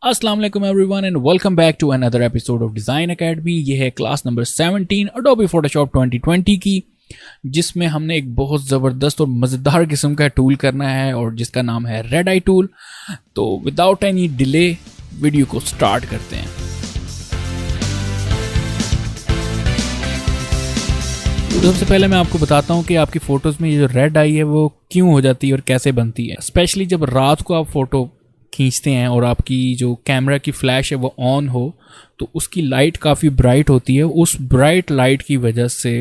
अस्सलाम वालेकुम everyone and welcome back to another episode of design academy. ये है क्लास नंबर 17 अडोबी फोटोशॉप 2020 की, जिसमें हमने एक बहुत ज़बरदस्त और मज़ेदार किस्म का टूल करना है और जिसका नाम है रेड आई टूल। तो विदाउट एनी डिले वीडियो को स्टार्ट करते हैं। तो सबसे पहले मैं आपको बताता हूँ कि आपकी फ़ोटोज़ में ये जो रेड आई है वो क्यों हो जाती है और कैसे बनती है। स्पेशली जब रात को आप फ़ोटो खींचते हैं और आपकी जो कैमरा की फ्लैश है वो ऑन हो तो उसकी लाइट काफ़ी ब्राइट होती है। उस ब्राइट लाइट की वजह से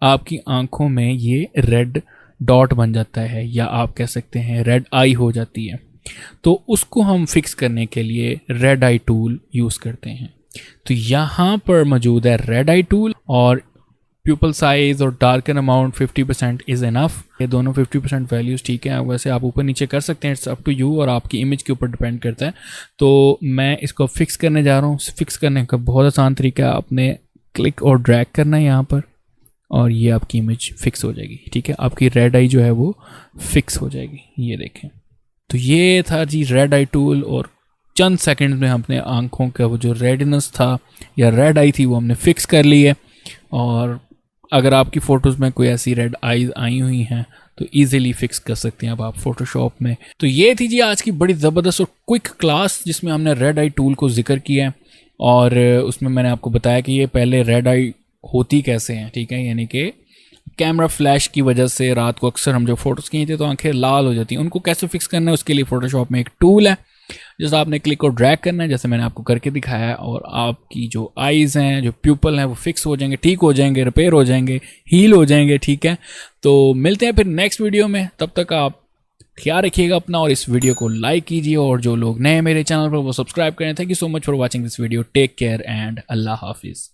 आपकी आंखों में ये रेड डॉट बन जाता है या आप कह सकते हैं रेड आई हो जाती है। तो उसको हम फिक्स करने के लिए रेड आई टूल यूज़ करते हैं। तो यहाँ पर मौजूद है रेड आई टूल और प्यूपल साइज और डार्कन अमाउंट 50% इज़ इनफ। ये दोनों 50% वैल्यूज़ ठीक है। वैसे आप ऊपर नीचे कर सकते हैं, इट्स अप टू यू और आपकी इमेज के ऊपर डिपेंड करता है। तो मैं इसको फिक्स करने जा रहा हूँ। फिक्स करने का बहुत आसान तरीका है, आपने क्लिक और ड्रैग करना है यहाँ पर और ये आपकी इमेज फिक्स हो जाएगी। ठीक है, आपकी रेड आई जो है वो फिक्स हो जाएगी। ये देखें, तो ये था जी रेड आई टूल और चंद सेकेंड में हमने आंखों का वो जो रेडनेस था या रेड आई थी वो हमने फिक्स कर ली है। और अगर आपकी फ़ोटोज़ में कोई ऐसी रेड आईज आई हुई हैं तो इजीली फिक्स कर सकते हैं अब आप फ़ोटोशॉप में। तो ये थी जी आज की बड़ी ज़बरदस्त और क्विक क्लास जिसमें हमने रेड आई टूल को जिक्र किया है और उसमें मैंने आपको बताया कि ये पहले रेड आई होती कैसे हैं। ठीक है, यानी कि कैमरा फ्लैश की वजह से रात को अक्सर हम जब फ़ोटोज़ खींचते तो आंखें लाल हो जाती हैं। उनको कैसे फिक्स करना है उसके लिए फ़ोटोशॉप में एक टूल है जैसे आपने क्लिक और ड्रैग करना है, जैसे मैंने आपको करके दिखाया है, और आपकी जो आईज़ हैं, जो प्यूपल हैं, वो फिक्स हो जाएंगे, ठीक हो जाएंगे, रिपेयर हो जाएंगे, हील हो जाएंगे। ठीक है, तो मिलते हैं फिर नेक्स्ट वीडियो में। तब तक आप ख्याल रखिएगा अपना और इस वीडियो को लाइक कीजिए और जो लोग नए मेरे चैनल पर वो सब्सक्राइब करें। Thank you so much for watching this video. Take care and Allah हाफिज़।